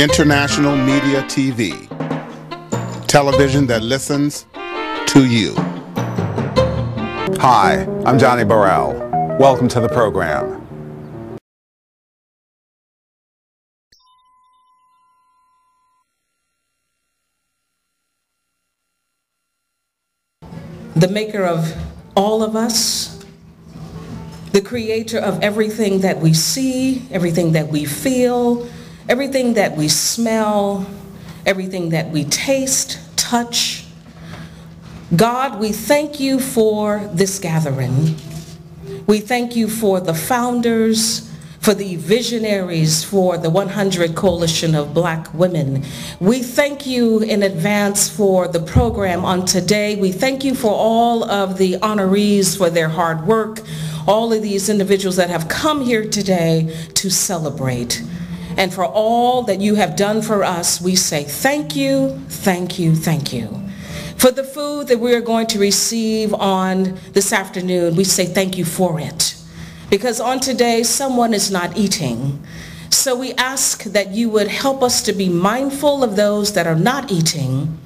International Media TV. Television that listens to you. Hi, I'm Johnnie Burrell. Welcome to the program. The maker of all of us, the creator of everything that we see, everything that we feel, everything that we smell, everything that we taste, touch. God, we thank you for this gathering. We thank you for the founders, for the visionaries, for the 100 Coalition of Black Women. We thank you in advance for the program on today. We thank you for all of the honorees for their hard work, all of these individuals that have come here today to celebrate. And for all that you have done for us, we say thank you, thank you, thank you. For the food that we are going to receive on this afternoon, we say thank you for it. Because on today, someone is not eating. So we ask that you would help us to be mindful of those that are not eating,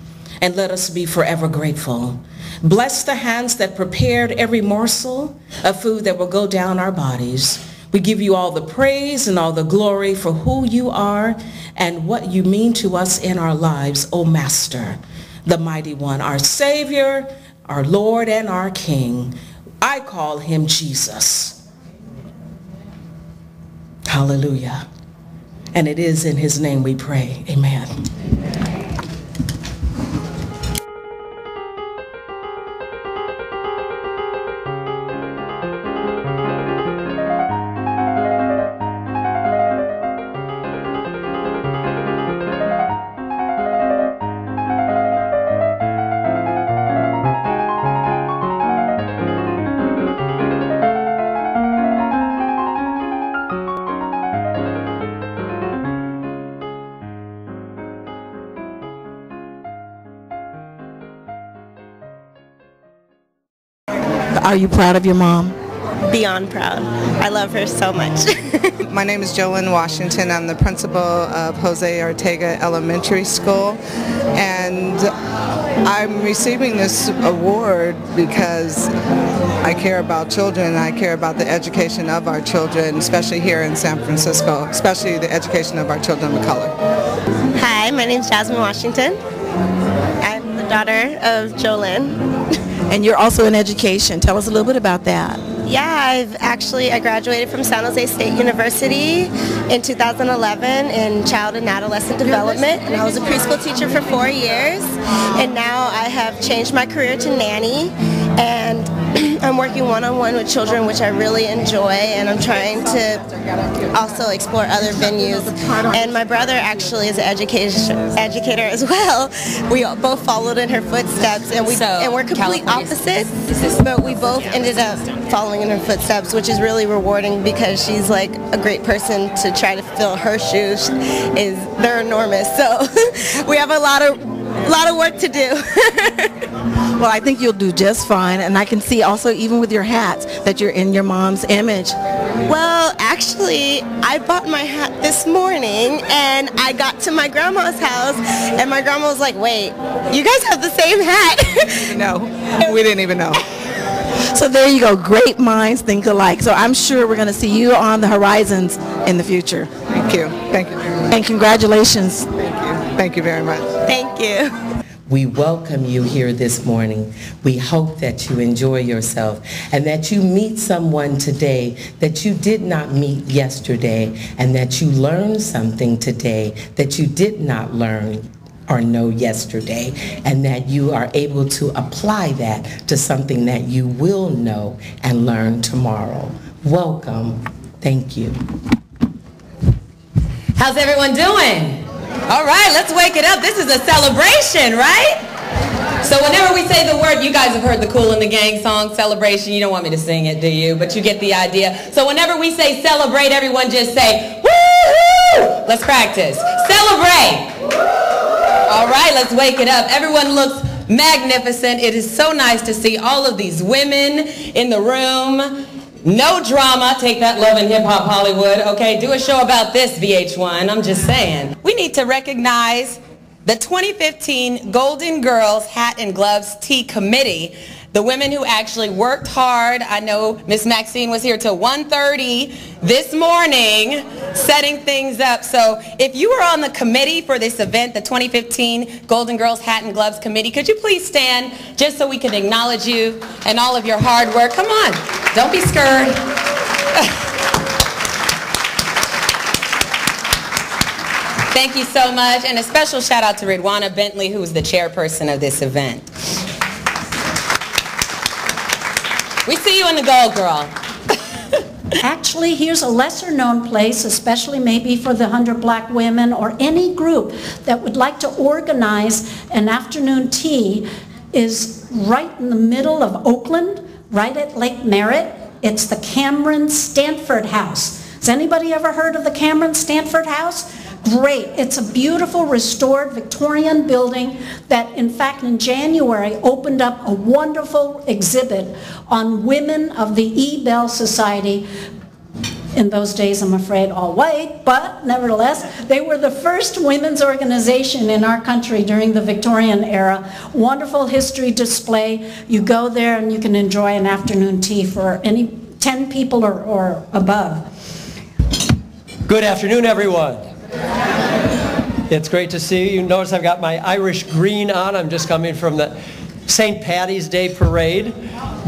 and let us be forever grateful. Bless the hands that prepared every morsel of food that will go down our bodies. We give you all the praise and all the glory for who you are and what you mean to us in our lives, O Master, the Mighty One, our Savior, our Lord, and our King. I call him Jesus. Hallelujah. And it is in his name we pray. Amen. Are you proud of your mom? Beyond proud. I love her so much. My name is Jolyn Washington. I'm the principal of Jose Ortega Elementary School, and I'm receiving this award because I care about children. I care about the education of our children, especially here in San Francisco, especially the education of our children of color. Hi, my name is Jasmine Washington. I'm the daughter of Jolyn. And you're also in education. Tell us a little bit about that. Yeah, I graduated from San Jose State University in 2011 in child and adolescent development, and I was a preschool teacher for 4 years, and now I have changed my career to nanny, and I'm working one-on-one with children, which I really enjoy, and I'm trying to also explore other venues. And my brother actually is an educator as well. We both followed in her footsteps, and we're complete opposites, but we both ended up following in her footsteps, which is really rewarding because she's like a great person to try to fill her shoes. They're enormous, so we have a lot of work to do. Well, I think you'll do just fine, and I can see also even with your hats that you're in your mom's image. Well, actually, I bought my hat this morning, and I got to my grandma's house, and my grandma was like, wait, you guys have the same hat? No, we didn't even know. So there you go, great minds think alike. So I'm sure we're going to see you on the horizons in the future. Thank you. Thank you very much. And congratulations. Thank you. Thank you very much. Thank you. We welcome you here this morning. We hope that you enjoy yourself and that you meet someone today that you did not meet yesterday, and that you learn something today that you did not learn or know yesterday, and that you are able to apply that to something that you will know and learn tomorrow. Welcome. Thank you. How's everyone doing? All right, let's wake it up. This is a celebration, right? So whenever we say the word, you guys have heard the Kool and the Gang song, Celebration. You don't want me to sing it, do you? But you get the idea. So whenever we say celebrate, everyone just say, woo-hoo! Let's practice. Celebrate. All right, let's wake it up. Everyone looks magnificent. It is so nice to see all of these women in the room. No drama. Take that, Love and Hip Hop Hollywood. Okay, do a show about this, VH1. I'm just saying. We need to recognize the 2015 Golden Girls Hat and Gloves Tea Committee, the women who actually worked hard. I know Miss Maxine was here till 1:30 this morning setting things up. So if you were on the committee for this event, the 2015 Golden Girls Hat and Gloves Committee, could you please stand just so we can acknowledge you and all of your hard work? Come on, don't be scared. Thank you so much, and a special shout out to Ridwana Bentley, who is the chairperson of this event. We see you in the gold, girl. Actually, here's a lesser known place, especially maybe for the 100 Black Women or any group that would like to organize an afternoon tea, is right in the middle of Oakland, right at Lake Merritt. It's the Cameron Stanford House. Has anybody ever heard of the Cameron Stanford House? Great. It's a beautiful restored Victorian building that, in fact, in January opened up a wonderful exhibit on women of the E. Bell Society. In those days, I'm afraid, all white, but nevertheless, they were the first women's organization in our country during the Victorian era. Wonderful history display. You go there and you can enjoy an afternoon tea for any 10 people or above. Good afternoon, everyone. It's great to see you. Notice I've got my Irish green on. I'm just coming from the St. Patty's Day parade,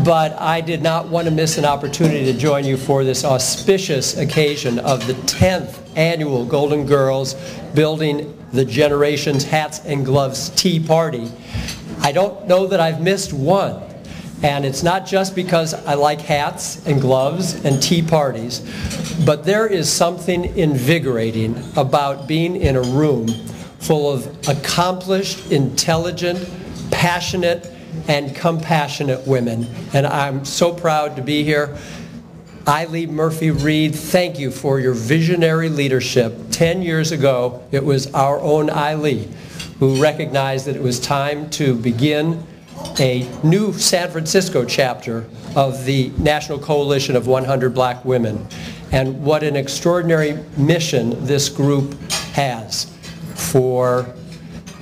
but I did not want to miss an opportunity to join you for this auspicious occasion of the 10th annual Golden Girls Building the Generations Hats and Gloves Tea Party. I don't know that I've missed one. And it's not just because I like hats and gloves and tea parties, but there is something invigorating about being in a room full of accomplished, intelligent, passionate, and compassionate women. And I'm so proud to be here. Eileen Murphy-Reed, thank you for your visionary leadership. 10 years ago, it was our own Eileen who recognized that it was time to begin a new San Francisco chapter of the National Coalition of 100 Black Women. And what an extraordinary mission this group has for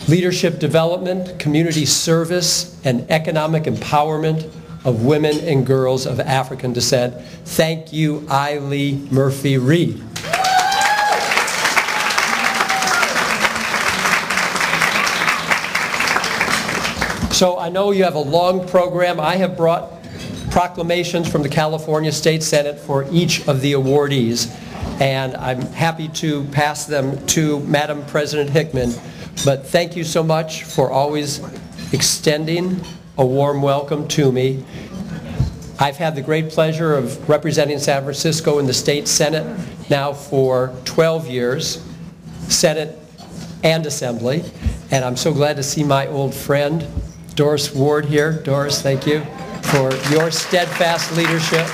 leadership development, community service, and economic empowerment of women and girls of African descent. Thank you, Eileen Murphy-Reed. So I know you have a long program. I have brought proclamations from the California State Senate for each of the awardees, and I'm happy to pass them to Madam President Hickman. But thank you so much for always extending a warm welcome to me. I've had the great pleasure of representing San Francisco in the State Senate now for 12 years, Senate and Assembly, and I'm so glad to see my old friend Doris Ward here. Doris, thank you for your steadfast leadership.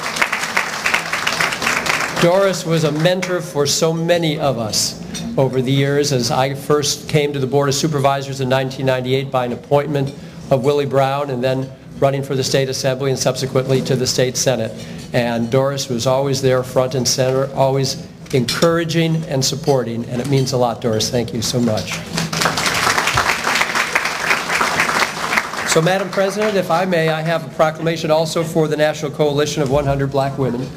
Doris was a mentor for so many of us over the years, as I first came to the Board of Supervisors in 1998 by an appointment of Willie Brown, and then running for the State Assembly and subsequently to the State Senate. And Doris was always there front and center, always encouraging and supporting, and it means a lot, Doris. Thank you so much. So, Madam President, if I may, I have a proclamation also for the National Coalition of 100 Black Women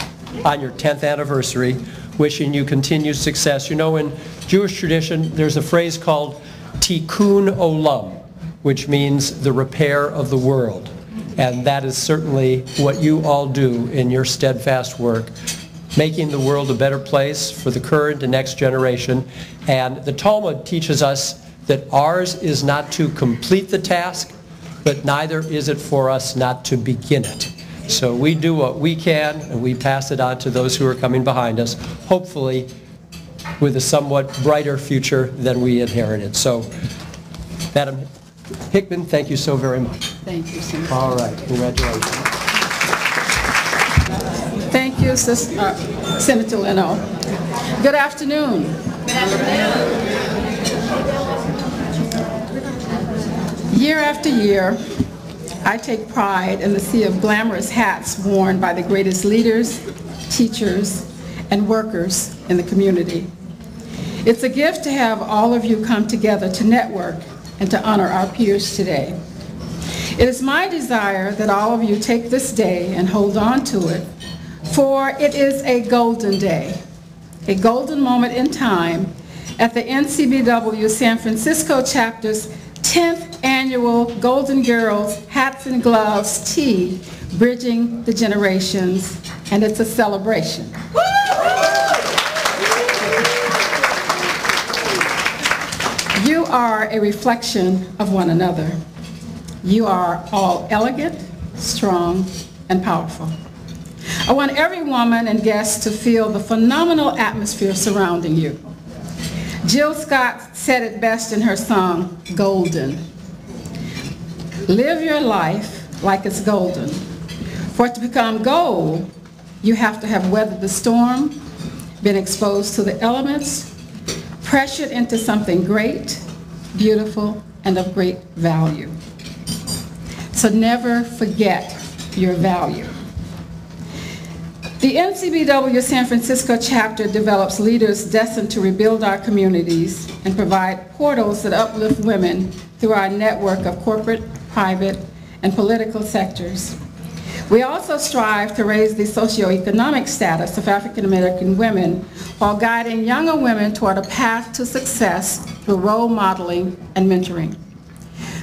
on your 10th anniversary, wishing you continued success. You know, in Jewish tradition, there's a phrase called tikkun olam, which means the repair of the world. And that is certainly what you all do in your steadfast work, making the world a better place for the current and next generation. And the Talmud teaches us that ours is not to complete the task, but neither is it for us not to begin it. So we do what we can, and we pass it on to those who are coming behind us, hopefully with a somewhat brighter future than we inherited. So, Madam Hickman, thank you so very much. Thank you, Senator. All right, congratulations. Thank you, Senator Leno. Good afternoon. Good afternoon. Year after year, I take pride in the sea of glamorous hats worn by the greatest leaders, teachers, and workers in the community. It's a gift to have all of you come together to network and to honor our peers today. It is my desire that all of you take this day and hold on to it, for it is a golden day, a golden moment in time at the NCBW San Francisco chapter's 10th annual Golden Girls Hats and Gloves Tea, Bridging the Generations, and it's a celebration. You are a reflection of one another. You are all elegant, strong, and powerful. I want every woman and guest to feel the phenomenal atmosphere surrounding you. Jill Scott said it best in her song, Golden. Live your life like it's golden. For it to become gold, you have to have weathered the storm, been exposed to the elements, pressured into something great, beautiful, and of great value. So never forget your value. The NCBW San Francisco chapter develops leaders destined to rebuild our communities and provide portals that uplift women through our network of corporate, private, and political sectors. We also strive to raise the socioeconomic status of African American women while guiding younger women toward a path to success through role modeling and mentoring.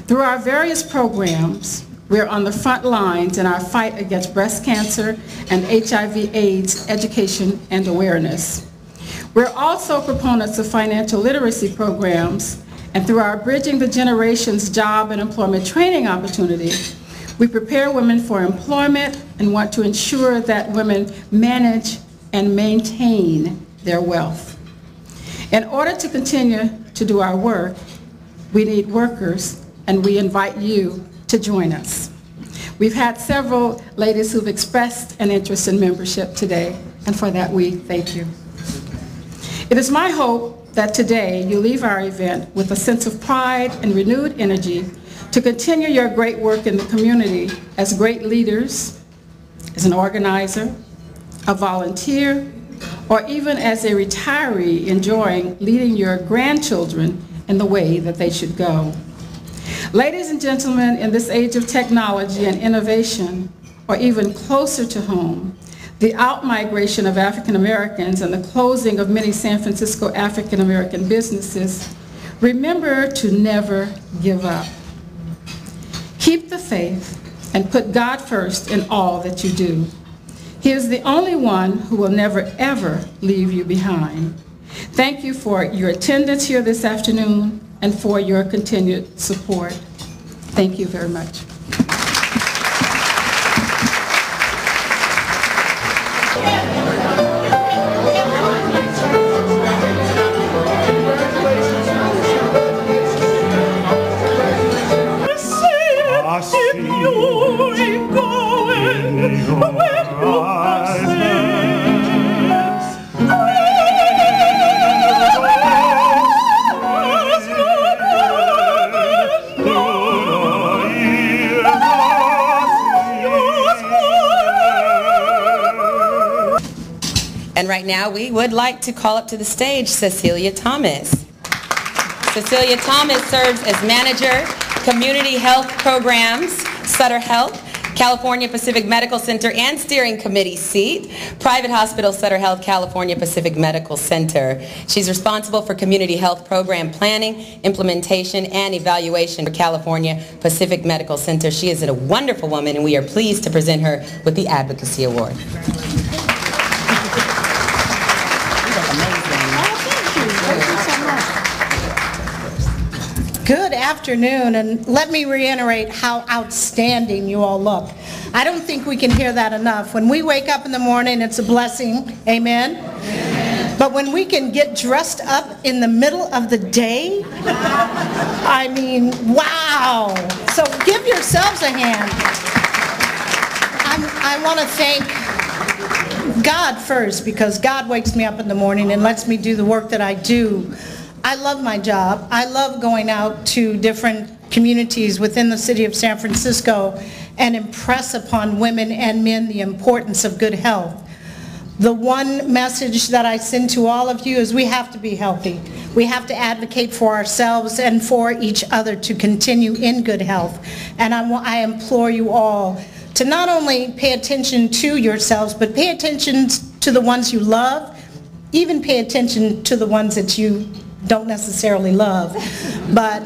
Through our various programs, we're on the front lines in our fight against breast cancer and HIV/AIDS education and awareness. We're also proponents of financial literacy programs, and through our Bridging the Generations job and employment training opportunity, we prepare women for employment and want to ensure that women manage and maintain their wealth. In order to continue to do our work, we need workers, and we invite you to join us. We've had several ladies who've expressed an interest in membership today, and for that we thank you. It is my hope that today you leave our event with a sense of pride and renewed energy to continue your great work in the community as great leaders, as an organizer, a volunteer, or even as a retiree enjoying leading your grandchildren in the way that they should go. Ladies and gentlemen, in this age of technology and innovation, or even closer to home, the outmigration of African Americans and the closing of many San Francisco African American businesses, remember to never give up. Keep the faith and put God first in all that you do. He is the only one who will never, ever leave you behind. Thank you for your attendance here this afternoon and for your continued support. Thank you very much. And right now, we would like to call up to the stage Cecilia Thomas. Cecilia Thomas serves as Manager, Community Health Programs, Sutter Health, California Pacific Medical Center and Steering Committee seat, Private Hospital Sutter Health, California Pacific Medical Center. She's responsible for community health program planning, implementation, and evaluation for California Pacific Medical Center. She is a wonderful woman, and we are pleased to present her with the Advocacy Award. Good afternoon, and let me reiterate how outstanding you all look. I don't think we can hear that enough. When we wake up in the morning, it's a blessing. Amen? Amen. But when we can get dressed up in the middle of the day, I mean, wow. So give yourselves a hand. I want to thank God first, because God wakes me up in the morning and lets me do the work that I do. I love my job. I love going out to different communities within the city of San Francisco and impress upon women and men the importance of good health. The one message that I send to all of you is we have to be healthy. We have to advocate for ourselves and for each other to continue in good health. And I implore you all to not only pay attention to yourselves, but pay attention to the ones you love, even pay attention to the ones that you don't necessarily love. But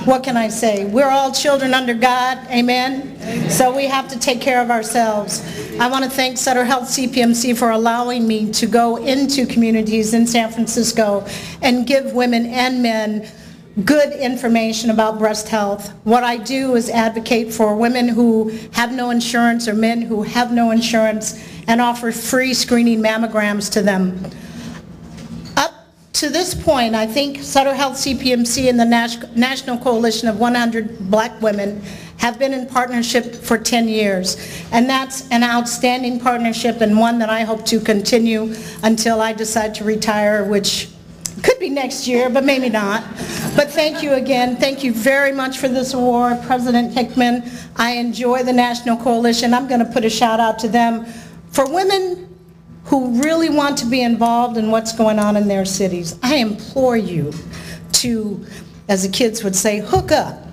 what can I say? We're all children under God, amen? So we have to take care of ourselves. I want to thank Sutter Health CPMC for allowing me to go into communities in San Francisco and give women and men good information about breast health. What I do is advocate for women who have no insurance or men who have no insurance and offer free screening mammograms to them. To this point, I think Sutter Health CPMC and the National Coalition of 100 Black Women have been in partnership for 10 years. And that's an outstanding partnership and one that I hope to continue until I decide to retire, which could be next year, but maybe not. But thank you again. Thank you very much for this award, President Hickman. I enjoy the National Coalition. I'm going to put a shout out to them for women who really want to be involved in what's going on in their cities. I implore you to, as the kids would say, hook up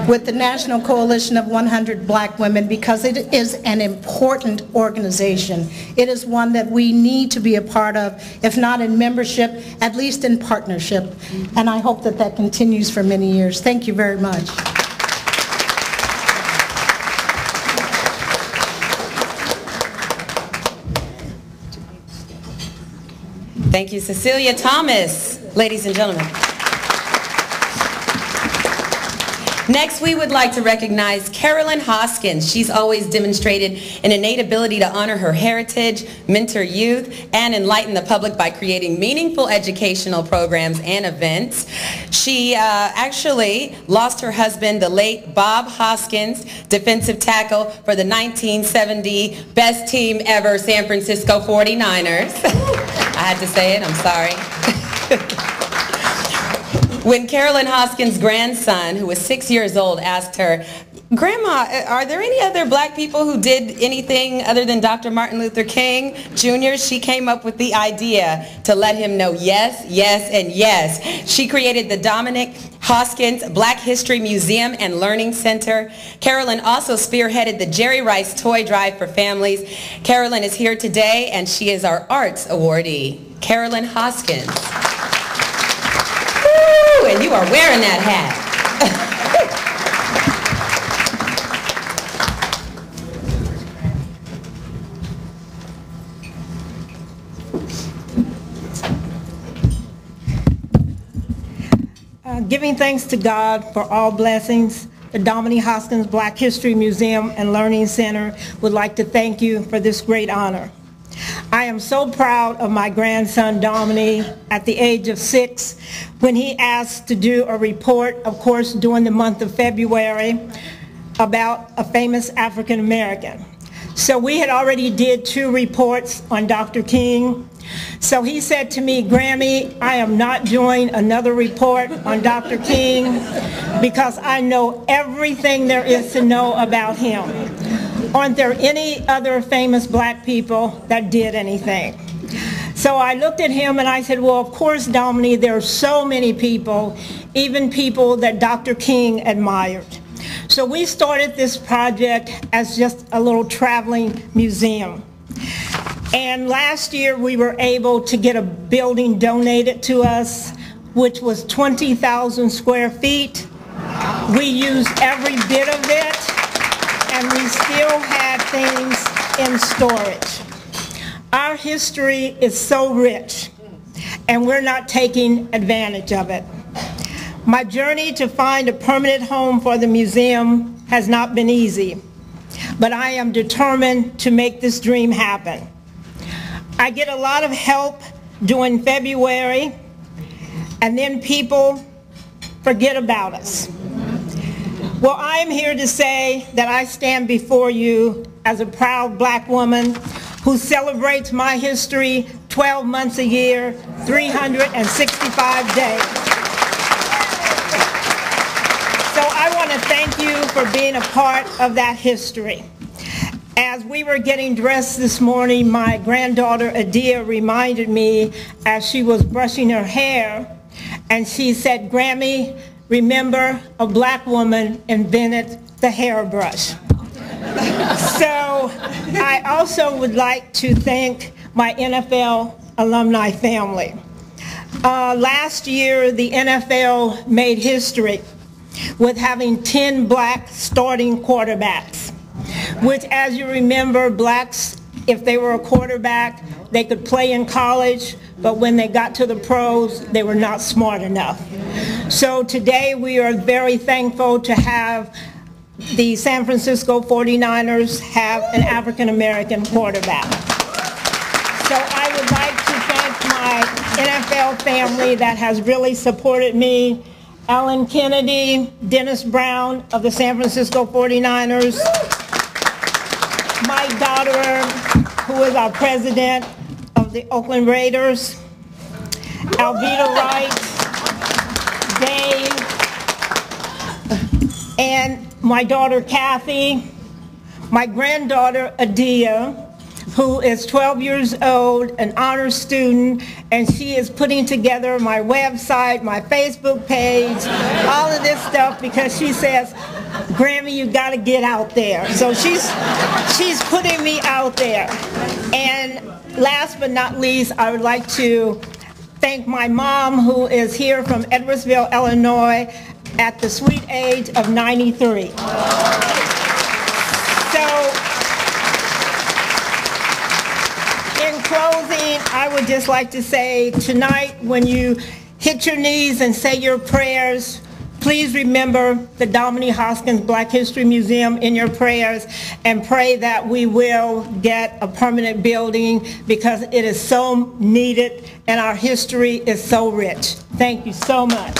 with the National Coalition of 100 Black Women, because it is an important organization. It is one that we need to be a part of, if not in membership, at least in partnership. And I hope that that continues for many years. Thank you very much. Thank you, Cecilia Thomas, ladies and gentlemen. Next, we would like to recognize Carolyn Hoskins. She's always demonstrated an innate ability to honor her heritage, mentor youth, and enlighten the public by creating meaningful educational programs and events. She actually lost her husband, the late Bob Hoskins, defensive tackle for the 1970 best team ever, San Francisco 49ers. I had to say it, I'm sorry. When Carolyn Hoskins' grandson, who was 6 years old, asked her, "Grandma, are there any other black people who did anything other than Dr. Martin Luther King Jr.?" she came up with the idea to let him know yes, yes, and yes. She created the Dominic Hoskins Black History Museum and Learning Center. Carolyn also spearheaded the Jerry Rice Toy Drive for families. Carolyn is here today, and she is our Arts Awardee. Carolyn Hoskins. Woo, and you are wearing that hat. Giving thanks to God for all blessings, the Dominic Hoskins Black History Museum and Learning Center would like to thank you for this great honor. I am so proud of my grandson Dominic at the age of 6 when he asked to do a report, of course during the month of February, about a famous African American. So we had already did 2 reports on Dr. King. So he said to me, "Grammy, I am not doing another report on Dr. King because I know everything there is to know about him. Aren't there any other famous black people that did anything?" So I looked at him and I said, "Well, of course, Dominic, there are so many people, even people that Dr. King admired." So we started this project as just a little traveling museum. And last year we were able to get a building donated to us, which was 20,000 square feet. We used every bit of it, and we still had things in storage. Our history is so rich, and we're not taking advantage of it. My journey to find a permanent home for the museum has not been easy, but I am determined to make this dream happen. I get a lot of help during February, and then people forget about us. Well, I am here to say that I stand before you as a proud black woman who celebrates my history 12 months a year, 365 days. So I want to thank you for being a part of that history. As we were getting dressed this morning, my granddaughter Adia reminded me as she was brushing her hair, and she said, "Grammy, remember a black woman invented the hairbrush." So I also would like to thank my NFL alumni family. Last year, the NFL made history with having 10 black starting quarterbacks, which, as you remember, blacks, if they were a quarterback, they could play in college, but when they got to the pros, they were not smart enough. So today we are very thankful to have the San Francisco 49ers have an African-American quarterback. So I would like to thank my NFL family that has really supported me. Alan Kennedy, Dennis Brown of the San Francisco 49ers, my daughter, who is our president of the Oakland Raiders, Alvita Wright, Dave, and my daughter Kathy, my granddaughter Adia, who is 12 years old, an honor student, and she is putting together my website, my Facebook page, all of this stuff, because she says, "Grammy, you got to get out there." So she's putting me out there. And last but not least, I would like to thank my mom, who is here from Edwardsville, Illinois, at the sweet age of 93. So, in closing, I would just like to say tonight, when you hit your knees and say your prayers, please remember the Dominique Hoskins Black History Museum in your prayers, and pray that we will get a permanent building, because it is so needed and our history is so rich. Thank you so much.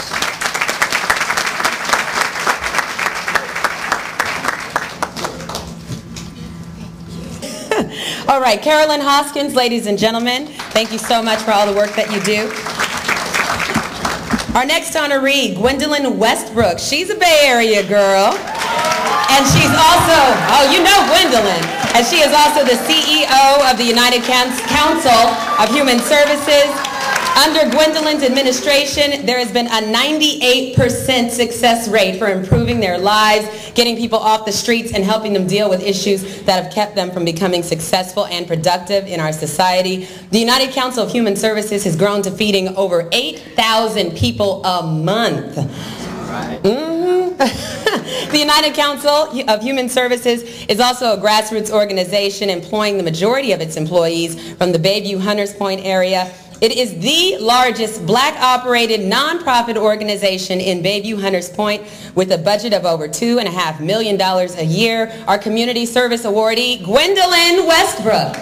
All right, Carolyn Hoskins, ladies and gentlemen, thank you so much for all the work that you do. Our next honoree, Gwendolyn Westbrook. She's a Bay Area girl, and she's also, oh, you know Gwendolyn, and she is also the CEO of the United Council of Human Services. Under Gwendolyn's administration, there has been a 98% success rate for improving their lives, getting people off the streets, and helping them deal with issues that have kept them from becoming successful and productive in our society. The United Council of Human Services has grown to feeding over 8,000 people a month. The United Council of Human Services is also a grassroots organization employing the majority of its employees from the Bayview-Hunters Point area. It is the largest black-operated nonprofit organization in Bayview-Hunters Point, with a budget of over $2.5 million a year. Our community service awardee, Gwendolyn Westbrook.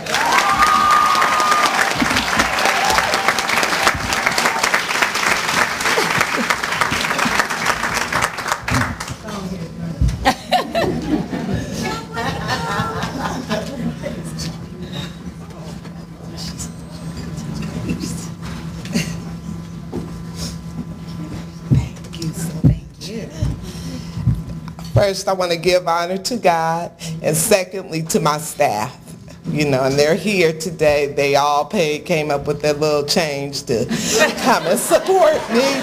First, I want to give honor to God, and secondly to my staff. You know, and they're here today. They all came up with their little change to come and support me.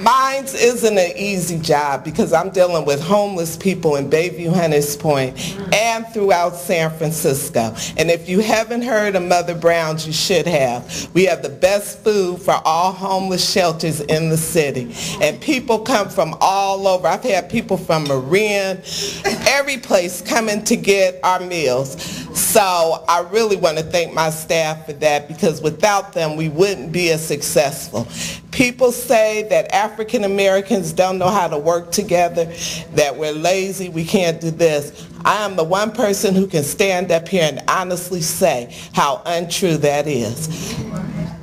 Mine isn't an easy job, because I'm dealing with homeless people in Bayview-Hunters Point and throughout San Francisco. And if you haven't heard of Mother Brown's, you should have. We have the best food for all homeless shelters in the city. And people come from all over. I've had people from Marin, every place coming to get our meals. So I really want to thank my staff for that, because without them we wouldn't be as successful. People say that African Americans don't know how to work together, that we're lazy, we can't do this. I am the one person who can stand up here and honestly say how untrue that is.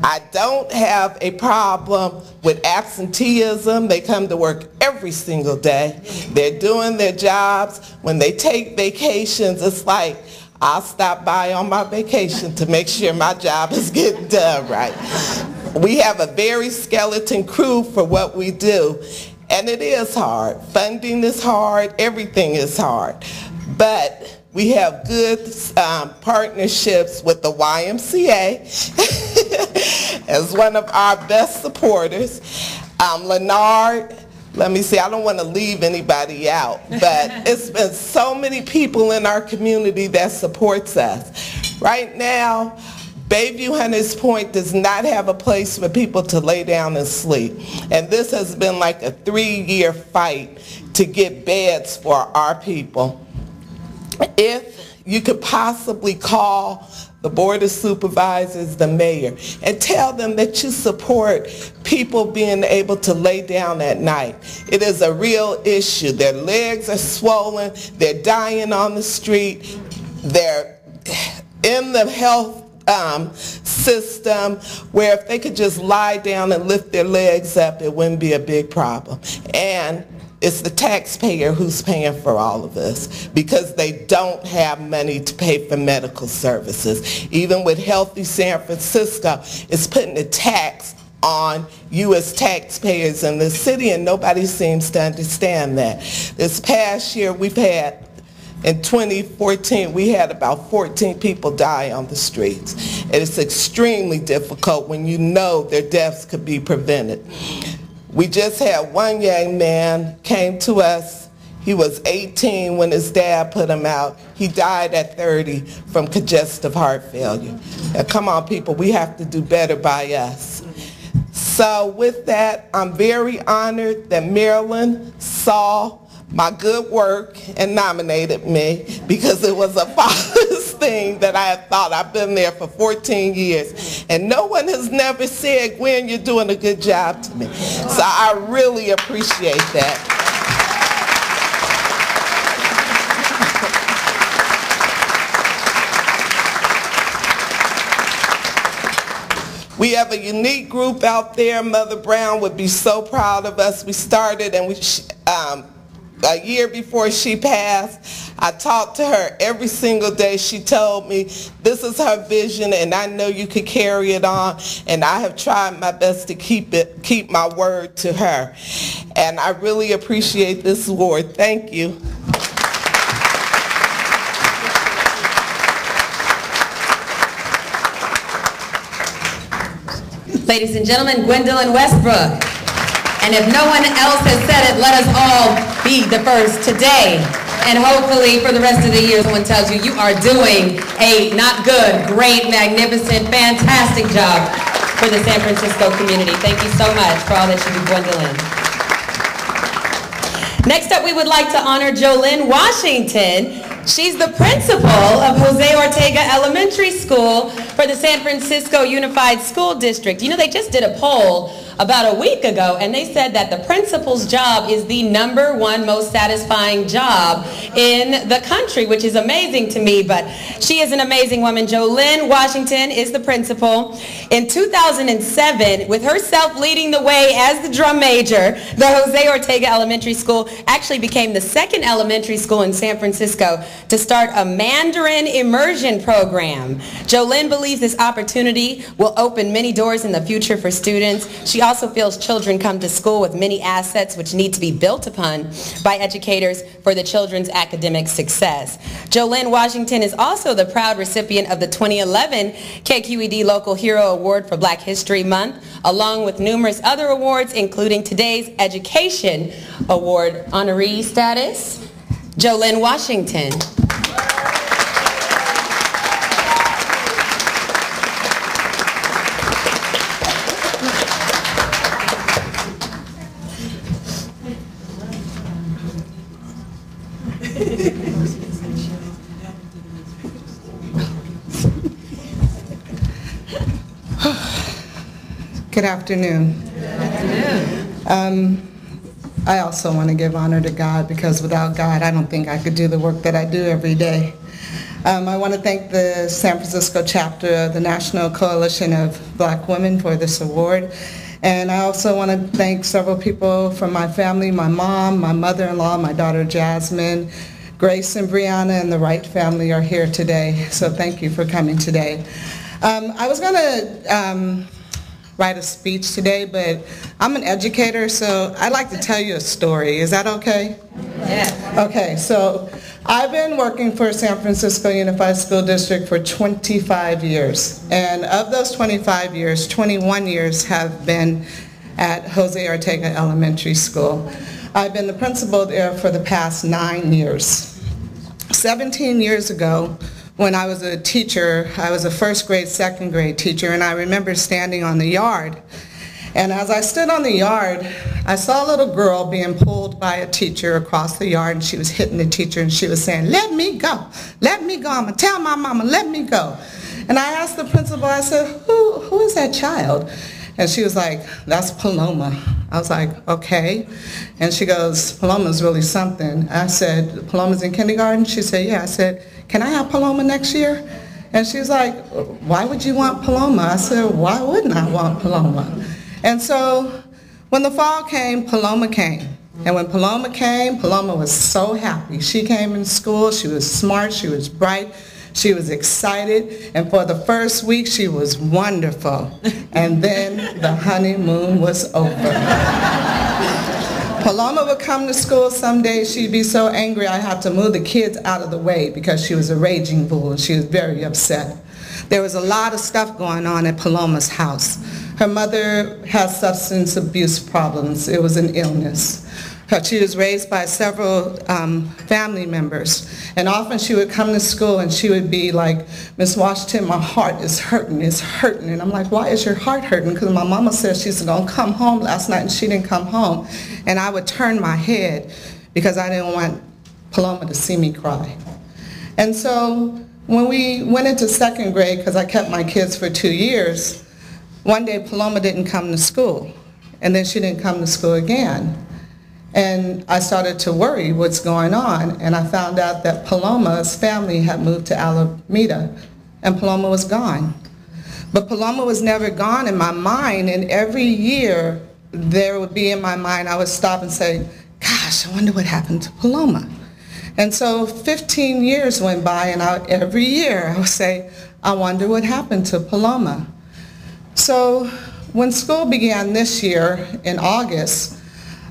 I don't have a problem with absenteeism. They come to work every single day. They're doing their jobs. When they take vacations, it's like, I'll stop by on my vacation to make sure my job is getting done right. We have a very skeleton crew for what we do, and it is hard. Funding is hard, everything is hard. But we have good partnerships with the YMCA as one of our best supporters. Leonard, let me see, I don't want to leave anybody out, but it's been so many people in our community that supports us. Right now, Bayview Hunters Point does not have a place for people to lay down and sleep. And this has been like a 3-year fight to get beds for our people. If you could possibly call the Board of Supervisors, the mayor, and tell them that you support people being able to lay down at night. It is a real issue. Their legs are swollen, they're dying on the street, they're in the health system where if they could just lie down and lift their legs up, it wouldn't be a big problem. And it's the taxpayer who's paying for all of this because they don't have money to pay for medical services. Even with Healthy San Francisco, it's putting a tax on you as taxpayers in the city, and nobody seems to understand that. This past year we've had, in 2014, we had about 14 people die on the streets. And it's extremely difficult when you know their deaths could be prevented. We just had one young man came to us. He was 18 when his dad put him out. He died at 30 from congestive heart failure. Now, come on, people, we have to do better by us. So with that, I'm very honored that Maryland saw my good work and nominated me because it was a father's thing that I had thought. I've been there for 14 years and no one has never said, Gwen, you're doing a good job to me. So I really appreciate that. We have a unique group out there. Mother Brown would be so proud of us. We started and a year before she passed, I talked to her every single day. She told me this is her vision and I know you could carry it on, and I have tried my best to keep my word to her. And I really appreciate this award. Thank you. Ladies and gentlemen, Gwendolyn Westbrook. And if no one else has said it, let us all be the first today. And hopefully for the rest of the year, someone tells you you are doing a not good, great, magnificent, fantastic job for the San Francisco community. Thank you so much for all that you do, Gwendolyn. Next up, we would like to honor Jolynn Washington. She's the principal of Jose Ortega Elementary School for the San Francisco Unified School District. You know, they just did a poll about a week ago, and they said that the principal's job is the #1 most satisfying job in the country, which is amazing to me, but she is an amazing woman. Jolynn Washington is the principal. In 2007, with herself leading the way as the drum major, the Jose Ortega Elementary School actually became the second elementary school in San Francisco to start a Mandarin immersion program. Jolynn believes this opportunity will open many doors in the future for students. She also feels children come to school with many assets which need to be built upon by educators for the children's academic success. Jolynn Washington is also the proud recipient of the 2011 KQED Local Hero Award for Black History Month, along with numerous other awards, including today's Education Award honoree status. Jolynn Washington. Good afternoon. I also want to give honor to God, because without God, I don't think I could do the work that I do every day. I want to thank the San Francisco chapter of the National Coalition of Black Women for this award. And I also want to thank several people from my family, my mom, my mother-in-law, my daughter Jasmine, Grace and Brianna, and the Wright family are here today. So thank you for coming today. I was going to write a speech today, but I'm an educator, so I'd like to tell you a story. Is that okay? Yeah. Okay, so I've been working for San Francisco Unified School District for 25 years, and of those 25 years, 21 years have been at Jose Ortega Elementary School. I've been the principal there for the past 9 years. 17 years ago, when I was a teacher, I was a first grade, second grade teacher, and I remember standing on the yard. And as I stood on the yard, I saw a little girl being pulled by a teacher across the yard, and she was hitting the teacher, and she was saying, "Let me go, let me go, I'm gonna tell my mama, let me go." And I asked the principal, I said, who is that child? And she was like, "That's Paloma." I was like, "Okay." And she goes, "Paloma's really something." I said, "Paloma's in kindergarten?" She said, "Yeah." I said, "Can I have Paloma next year?" And she was like, "Why would you want Paloma?" I said, "Why wouldn't I want Paloma?" And so when the fall came, Paloma came. And when Paloma came, Paloma was so happy. She came in school, she was smart, she was bright, she was excited, and for the first week she was wonderful. And then the honeymoon was over. Paloma would come to school some days, she'd be so angry I had to move the kids out of the way because she was a raging bull and she was very upset. There was a lot of stuff going on at Paloma's house. Her mother had substance abuse problems. It was an illness. She was raised by several family members, and often she would come to school and she would be like, "Miss Washington, my heart is hurting, it's hurting." And I'm like, "Why is your heart hurting?" Because my mama said she's going to come home last night and she didn't come home. And I would turn my head because I didn't want Paloma to see me cry. And so when we went into second grade, because I kept my kids for 2 years, one day Paloma didn't come to school, and then she didn't come to school again. And I started to worry what's going on, and I found out that Paloma's family had moved to Alameda, and Paloma was gone. But Paloma was never gone in my mind, and every year there would be in my mind, I would stop and say, "Gosh, I wonder what happened to Paloma." And so 15 years went by, and every year I would say, "I wonder what happened to Paloma." So when school began this year in August,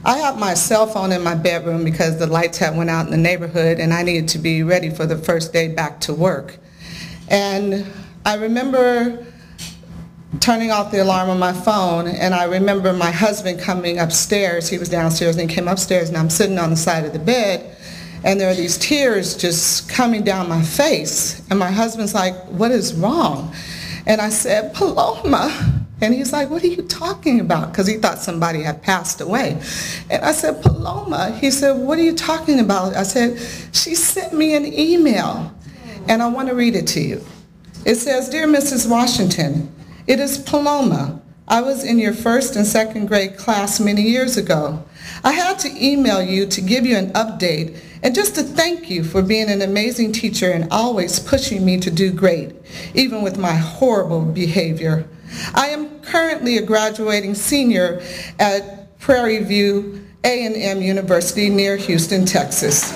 I had my cell phone in my bedroom because the lights had went out in the neighborhood and I needed to be ready for the first day back to work. And I remember turning off the alarm on my phone, and I remember my husband coming upstairs. He was downstairs and he came upstairs, and I'm sitting on the side of the bed, and there are these tears just coming down my face. And my husband's like, "What is wrong?" And I said, "Paloma." And he's like, "What are you talking about?" Because he thought somebody had passed away. And I said, "Paloma." He said, "What are you talking about?" I said, "She sent me an email, and I want to read it to you." It says, "Dear Mrs. Washington, it is Paloma. I was in your first and second grade class many years ago. I had to email you to give you an update and just to thank you for being an amazing teacher and always pushing me to do great, even with my horrible behavior. I am currently a graduating senior at Prairie View A&M University near Houston, Texas.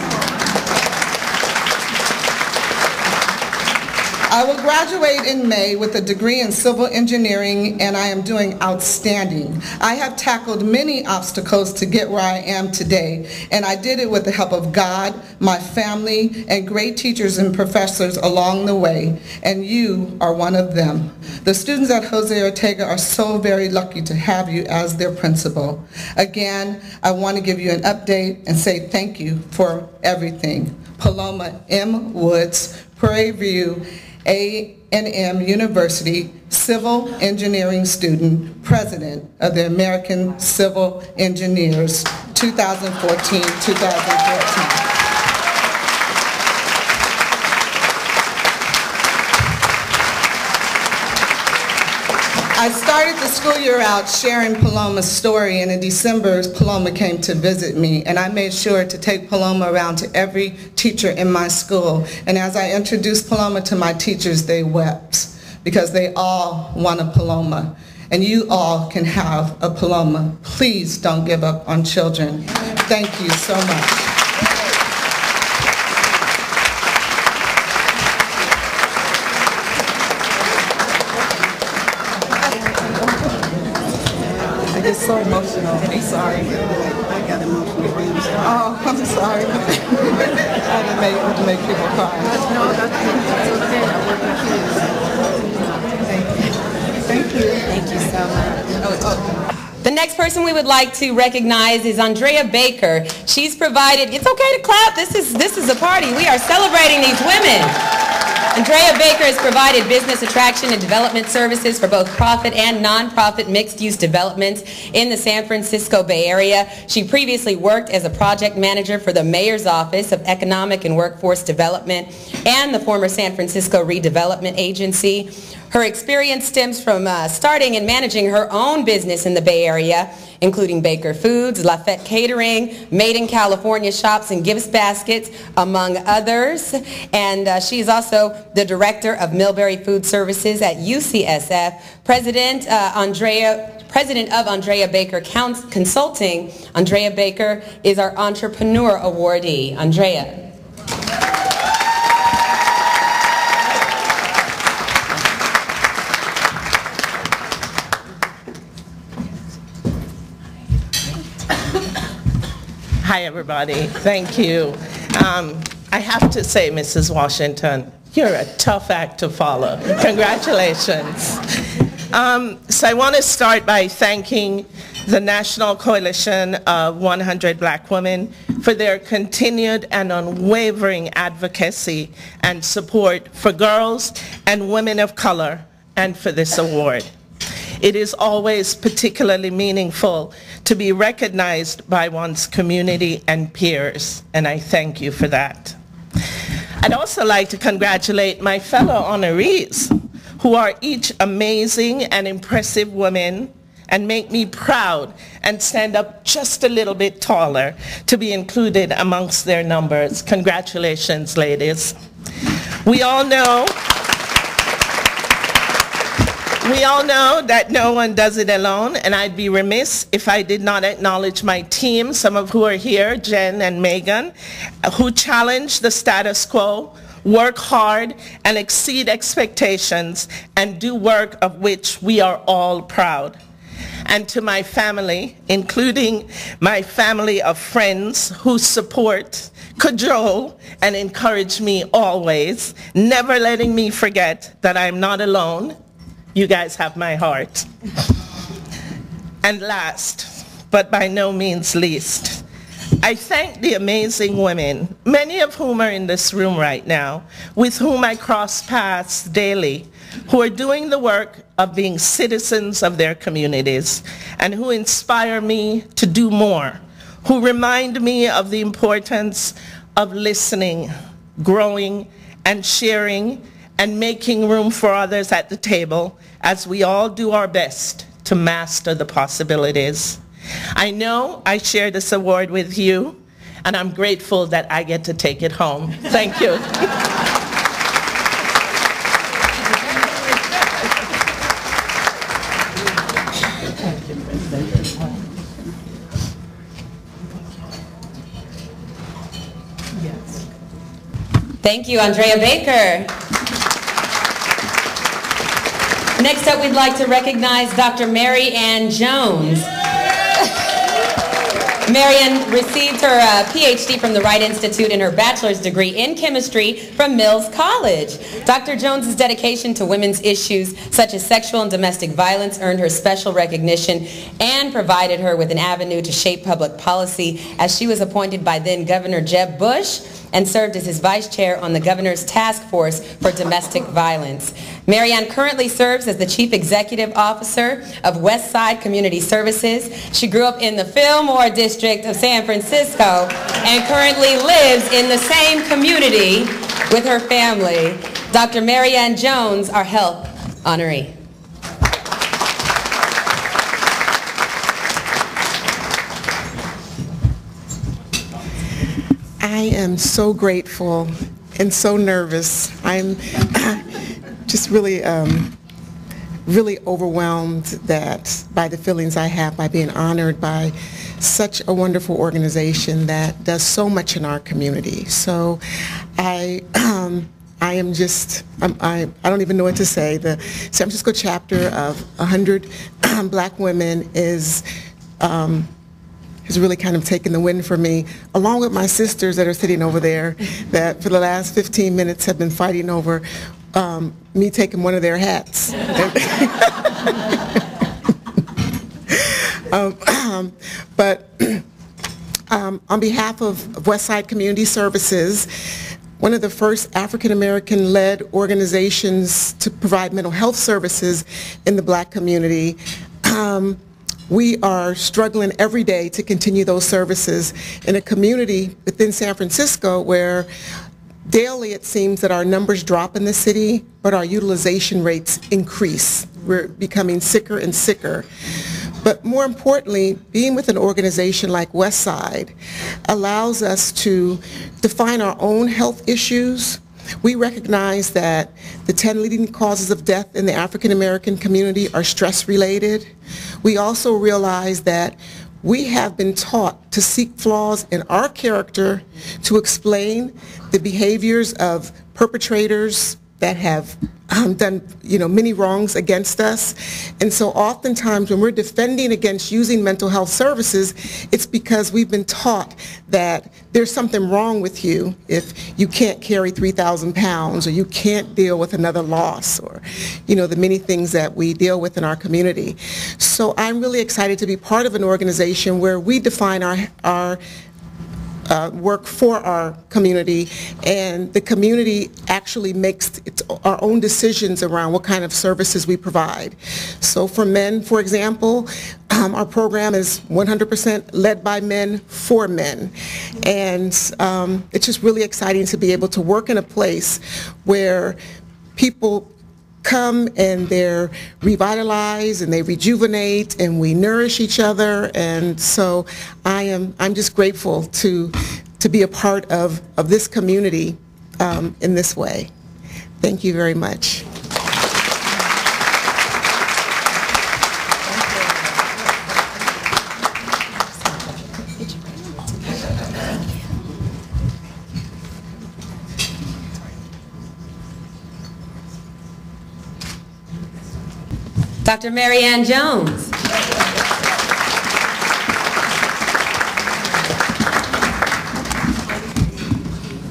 I will graduate in May with a degree in civil engineering, and I am doing outstanding. I have tackled many obstacles to get where I am today, and I did it with the help of God, my family, and great teachers and professors along the way, and you are one of them. The students at Jose Ortega are so very lucky to have you as their principal. Again, I want to give you an update and say thank you for everything. Paloma M. Woods, Prairie View A&M University, civil engineering student, president of the American Civil Engineers, 2014-2014. I started the school year out sharing Paloma's story, and in December, Paloma came to visit me, and I made sure to take Paloma around to every teacher in my school. And as I introduced Paloma to my teachers, they wept because they all want a Paloma. And you all can have a Paloma. Please don't give up on children. Thank you so much. so emotional. I'm sorry. I got emotional. Oh, I'm sorry. I didn't make people cry. No, that's okay. I work with kids. Thank you. Thank you so much. The next person we would like to recognize is Andrea Baker. She's provided, it's okay to clap, this is a party. We are celebrating these women. Andrea Baker has provided business attraction and development services for both profit and nonprofit mixed-use developments in the San Francisco Bay Area. She previously worked as a project manager for the Mayor's Office of Economic and Workforce Development and the former San Francisco Redevelopment Agency. Her experience stems from starting and managing her own business in the Bay Area, including Baker Foods, Lafette Catering, Made in California Shops and Gifts Baskets, among others. And she is also the director of Millbury Food Services at UCSF. President of Andrea Baker Consulting. Andrea Baker is our Entrepreneur Awardee. Andrea. Hi, everybody. Thank you. I have to say, Mrs. Washington, you're a tough act to follow. Congratulations. So I want to start by thanking the National Coalition of 100 Black Women for their continued and unwavering advocacy and support for girls and women of color and for this award. It is always particularly meaningful to be recognized by one's community and peers, and I thank you for that. I'd also like to congratulate my fellow honorees, who are each amazing and impressive women and make me proud and stand up just a little bit taller to be included amongst their numbers. Congratulations, ladies. We all know that no one does it alone, and I'd be remiss if I did not acknowledge my team, some of who are here, Jen and Megan, who challenge the status quo, work hard, and exceed expectations, and do work of which we are all proud. And to my family, including my family of friends who support, cajole, and encourage me always, never letting me forget that I'm not alone. You guys have my heart. And last, but by no means least, I thank the amazing women, many of whom are in this room right now, with whom I cross paths daily, who are doing the work of being citizens of their communities, and who inspire me to do more, who remind me of the importance of listening, growing, and sharing, and making room for others at the table as we all do our best to master the possibilities. I know I share this award with you, and I'm grateful that I get to take it home. Thank you. Thank you, Andrea Baker. Next up, we'd like to recognize Dr. Mary Ann Jones. Mary Ann received her PhD from the Wright Institute and her bachelor's degree in chemistry from Mills College. Dr. Jones's dedication to women's issues such as sexual and domestic violence earned her special recognition and provided her with an avenue to shape public policy as she was appointed by then Governor Jeb Bush and served as his vice chair on the governor's task force for domestic violence. Mary Ann currently serves as the chief executive officer of West Side Community Services. She grew up in the Fillmore district of San Francisco and currently lives in the same community with her family. Dr. Mary Ann Jones, our health honoree. I am so grateful and so nervous. I'm just really, really overwhelmed by the feelings I have by being honored by such a wonderful organization that does so much in our community. So I am just, I don't even know what to say. The San Francisco chapter of 100 Black women is has really kind of taken the wind from me, along with my sisters that are sitting over there that for the last 15 minutes have been fighting over me taking one of their hats. But on behalf of Westside Community Services, one of the first African-American-led organizations to provide mental health services in the Black community, we are struggling every day to continue those services in a community within San Francisco where daily it seems that our numbers drop in the city, but our utilization rates increase. We're becoming sicker and sicker. But more importantly, being with an organization like Westside allows us to define our own health issues. We recognize that the 10 leading causes of death in the African American community are stress-related. We also realize that we have been taught to seek flaws in our character to explain the behaviors of perpetrators that have done many wrongs against us. And so oftentimes when we're defending against using mental health services, it's because we've been taught that there's something wrong with you if you can't carry 3,000 pounds or you can't deal with another loss or the many things that we deal with in our community. So I'm really excited to be part of an organization where we define our work for our community, and the community actually makes our own decisions around what kind of services we provide. So for men, for example, our program is 100% led by men for men, and it's just really exciting to be able to work in a place where people come and they're revitalized and they rejuvenate and we nourish each other, and so I'm just grateful to be a part of this community in this way. Thank you very much. Dr. Mary Ann Jones.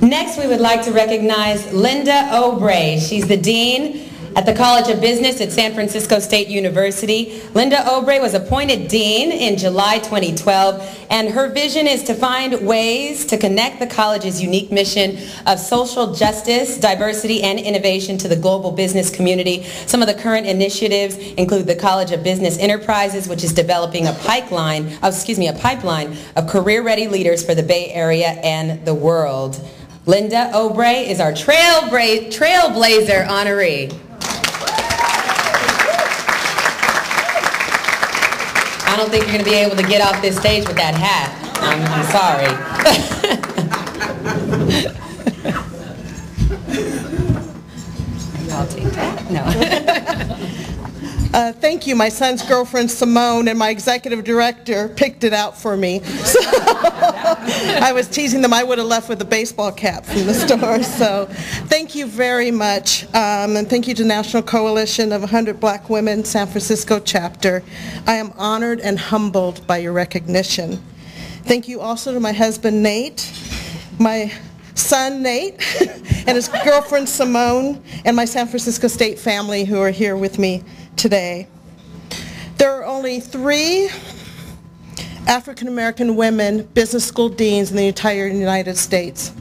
Next, we would like to recognize Linda Obray. She's the Dean at the College of Business at San Francisco State University. Linda Obray was appointed Dean in July 2012, and her vision is to find ways to connect the college's unique mission of social justice, diversity, and innovation to the global business community. Some of the current initiatives include the College of Business Enterprises, which is developing a pipeline of career-ready leaders for the Bay Area and the world. Linda Obray is our trailblazer honoree. I don't think you're going to be able to get off this stage with that hat. I'm sorry. I'll take that. No. Thank you. My son's girlfriend, Simone, and my executive director picked it out for me. So I was teasing them. I would have left with a baseball cap from the store. So thank you very much. And thank you to National Coalition of 100 Black Women, San Francisco chapter. I am honored and humbled by your recognition. Thank you also to my husband, Nate, my son, Nate, and his girlfriend, Simone, and my San Francisco State family who are here with me today. There are only 3 African American women business school deans in the entire United States.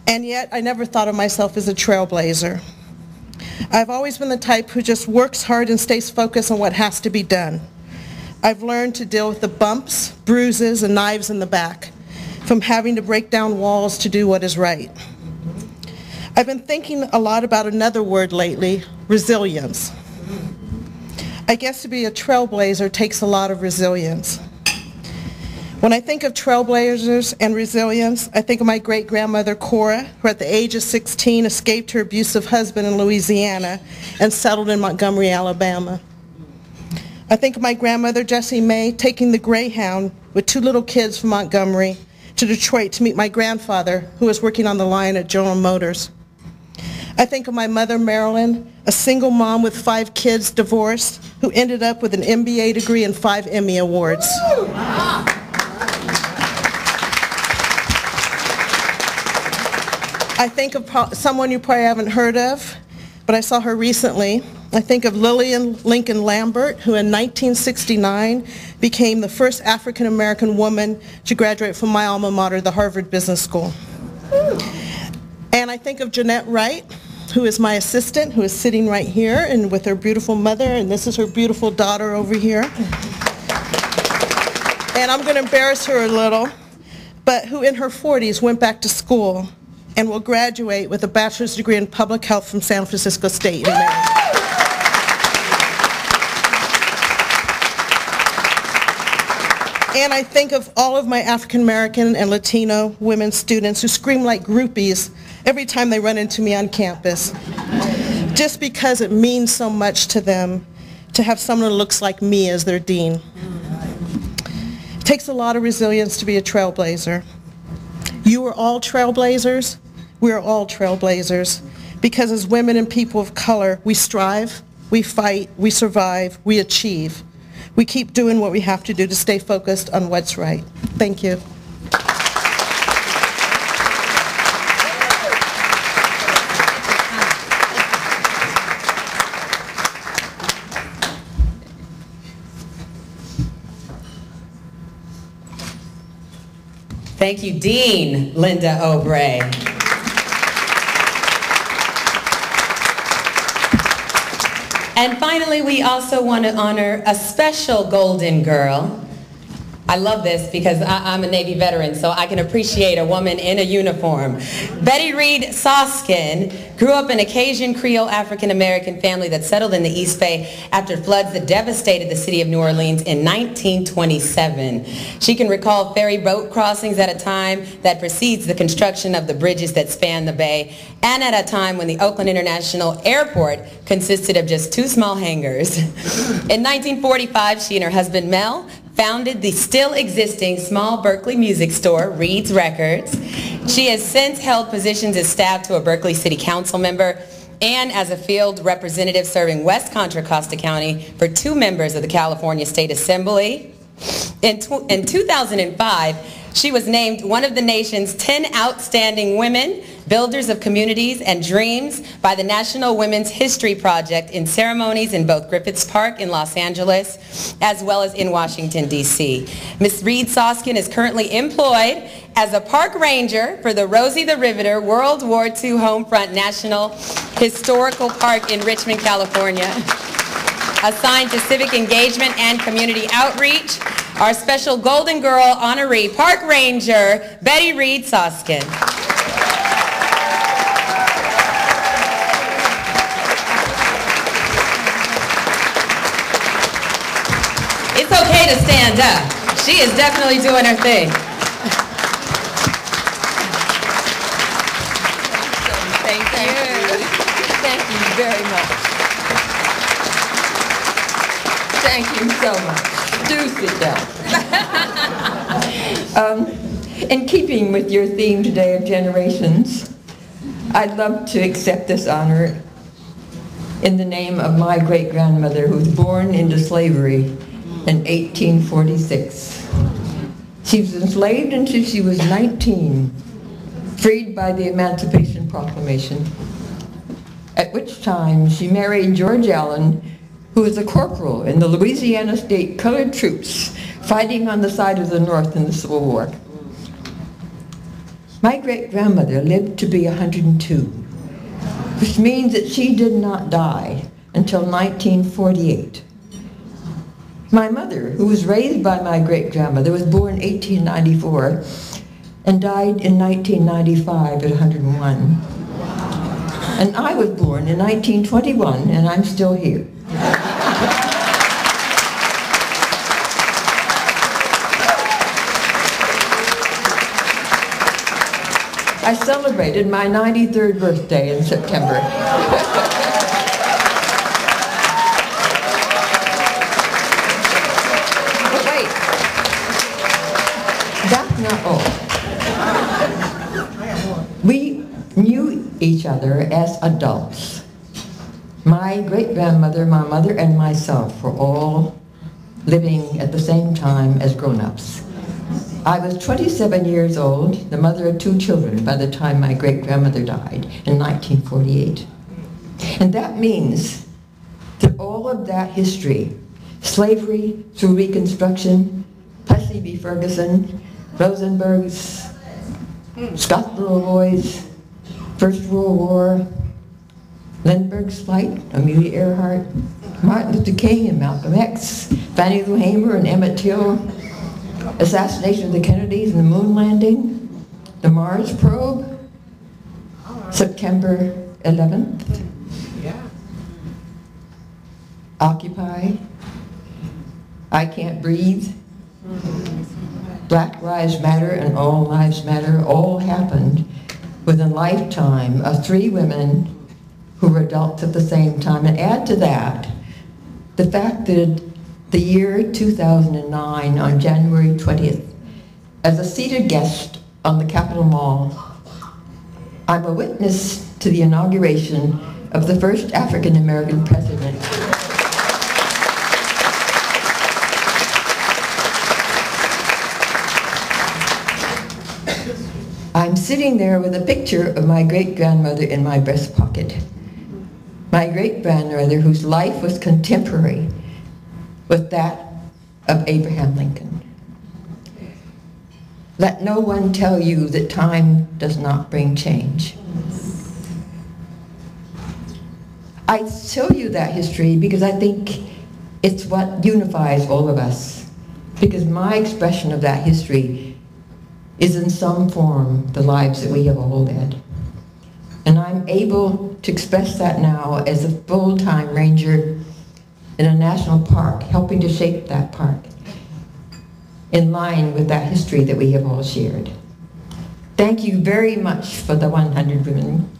And yet I never thought of myself as a trailblazer. I've always been the type who just works hard and stays focused on what has to be done. I've learned to deal with the bumps, bruises, and knives in the back, from having to break down walls to do what is right. I've been thinking a lot about another word lately, resilience. I guess to be a trailblazer takes a lot of resilience. When I think of trailblazers and resilience, I think of my great-grandmother Cora, who at the age of 16 escaped her abusive husband in Louisiana and settled in Montgomery, Alabama. I think of my grandmother Jessie May taking the Greyhound with 2 little kids from Montgomery to Detroit to meet my grandfather, who was working on the line at General Motors. I think of my mother, Marilyn, a single mom with 5 kids, divorced, who ended up with an MBA degree and 5 Emmy Awards. I think of someone you probably haven't heard of, but I saw her recently. I think of Lillian Lincoln Lambert, who in 1969 became the first African-American woman to graduate from my alma mater, the Harvard Business School. And I think of Jeanette Wright, who is my assistant, who is sitting right here, and with her beautiful mother, and this is her beautiful daughter over here. And I'm going to embarrass her a little, but who in her 40s went back to school and will graduate with a bachelor's degree in public health from San Francisco State in May. And I think of all of my African American and Latino women students who scream like groupies every time they run into me on campus, just because it means so much to them to have someone who looks like me as their dean. It takes a lot of resilience to be a trailblazer. You are all trailblazers. We are all trailblazers, because as women and people of color, we strive, we fight, we survive, we achieve. We keep doing what we have to do to stay focused on what's right. Thank you. Thank you, Dean Linda O'Bray. And finally, we also want to honor a special Golden Girl. I love this because I'm a Navy veteran, so I can appreciate a woman in a uniform. Betty Reed Soskin grew up in a Cajun Creole African-American family that settled in the East Bay after floods that devastated the city of New Orleans in 1927. She can recall ferry boat crossings at a time that precedes the construction of the bridges that span the bay, and at a time when the Oakland International Airport consisted of just 2 small hangars. In 1945, she and her husband Mel founded the still existing small Berkeley music store, Reed's Records. She has since held positions as staff to a Berkeley City Council member and as a field representative serving West Contra Costa County for 2 members of the California State Assembly. In 2005, she was named one of the nation's 10 outstanding women, builders of communities and dreams by the National Women's History Project in ceremonies in both Griffith Park in Los Angeles as well as in Washington, D.C. Ms. Reed Soskin is currently employed as a park ranger for the Rosie the Riveter World War II Homefront National Historical Park in Richmond, California. Assigned to civic engagement and community outreach, our special Golden Girl honoree park ranger, Betty Reed Soskin. It's okay to stand up. She is definitely doing her thing. Thank you. Thank you very much. Thank you so much. Do sit down. In keeping with your theme today of generations, I'd love to accept this honor in the name of my great-grandmother, who was born into slavery in 1846. She was enslaved until she was 19, freed by the Emancipation Proclamation, at which time she married George Allen, who was a corporal in the Louisiana State Colored Troops fighting on the side of the North in the Civil War. My great-grandmother lived to be 102, which means that she did not die until 1948. My mother, who was raised by my great-grandmother, was born in 1894 and died in 1995 at 101. And I was born in 1921, and I'm still here. I celebrated my 93rd birthday in September. But wait, that's not all. We knew each other as adults. My great-grandmother, my mother, and myself were all living at the same time as grown-ups. I was 27 years old, the mother of 2 children, by the time my great-grandmother died in 1948. And that means that all of that history, slavery through Reconstruction, Plessy v. Ferguson, Rosenberg's Scottsboro Boys, First World War, Lindbergh's flight, Amelia Earhart, Martin Luther King and Malcolm X, Fannie Lou Hamer and Emmett Till, assassination of the Kennedys and the moon landing, the Mars probe, September 11th, Occupy, I Can't Breathe, Black Lives Matter and All Lives Matter all happened within a lifetime of 3 women who were adults at the same time. And add to that the fact that the year 2009, on January 20th, as a seated guest on the Capitol Mall, I'm a witness to the inauguration of the first African-American president. I'm sitting there with a picture of my great-grandmother in my breast pocket. My great-grandmother, whose life was contemporary with that of Abraham Lincoln. Let no one tell you that time does not bring change. I show you that history because I think it's what unifies all of us. Because my expression of that history is in some form the lives that we have all led. And I'm able to express that now as a full-time ranger in a national park, helping to shape that park in line with that history that we have all shared. Thank you very much for the 100 women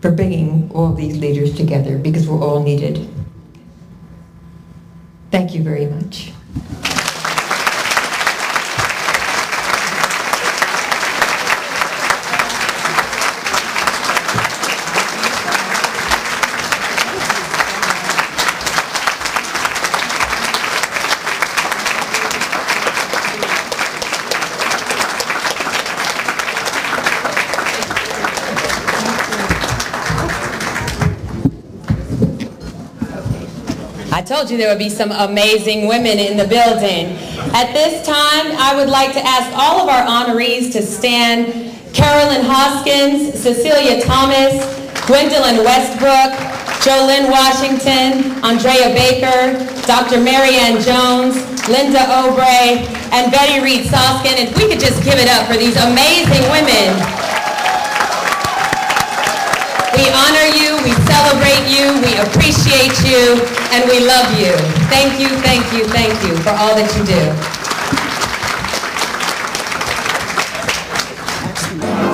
for bringing all these leaders together, because we're all needed. Thank you very much. I told you there would be some amazing women in the building. At this time, I would like to ask all of our honorees to stand. Carolyn Hoskins, Cecilia Thomas, Gwendolyn Westbrook, Jolynn Washington, Andrea Baker, Dr. Marianne Jones, Linda Obrey, and Betty Reed Soskin. If we could just give it up for these amazing women. We honor you, we celebrate you, we appreciate you, and we love you. Thank you, thank you, thank you for all that you do.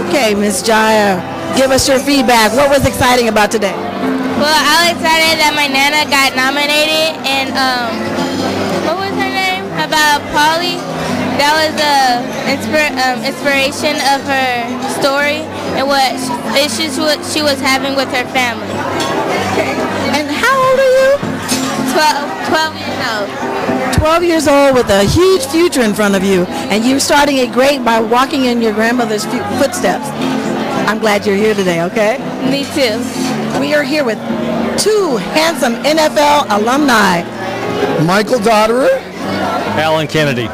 Okay, Ms. Jaya, give us your feedback. What was exciting about today? Well, I was excited that my Nana got nominated, and what was her name? About Polly. That was the inspiration of her story and what issues she was having with her family. Okay. And how old are you? 12 years old. 12 years old with a huge future in front of you, and you're starting it great by walking in your grandmother's footsteps. I'm glad you're here today, okay? Me too. We are here with 2 handsome NFL alumni. Michael Dodderer. Alan Kennedy.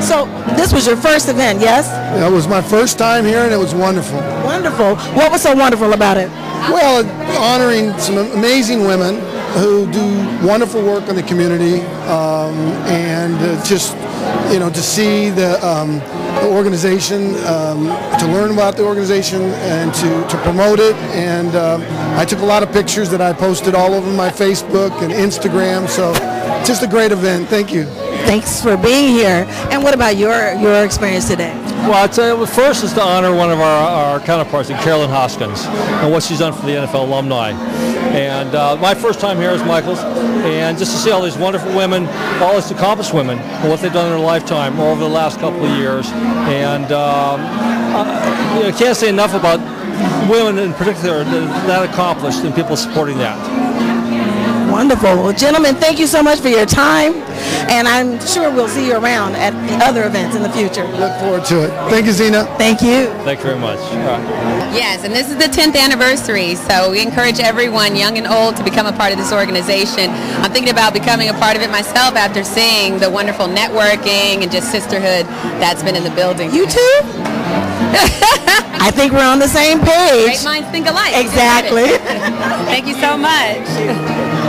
So this was your first event, yes? It was my first time here, and it was wonderful. Wonderful. What was so wonderful about it? Well, honoring some amazing women who do wonderful work in the community, and just, you know, to see the organization, to learn about the organization, and to promote it. And I took a lot of pictures that I posted all over my Facebook and Instagram. So just a great event. Thank you. Thanks for being here. And what about your experience today? Well, I'd say first is to honor one of our counterparts, Carolyn Hoskins, and what she's done for the NFL alumni. And my first time here is Michael's, and just to see all these wonderful women, all these accomplished women, and what they've done in their lifetime over the last couple of years. And I can't say enough about women in particular that accomplished and people supporting that. Wonderful. Well, gentlemen, thank you so much for your time, and I'm sure we'll see you around at the other events in the future. Look forward to it. Thank you, Zena. Thank you. Thank you very much. Yes, and this is the 10th anniversary, so we encourage everyone, young and old, to become a part of this organization. I'm thinking about becoming a part of it myself after seeing the wonderful networking and just sisterhood that's been in the building. You too? I think we're on the same page. Great minds think alike. Exactly. Thank you so much.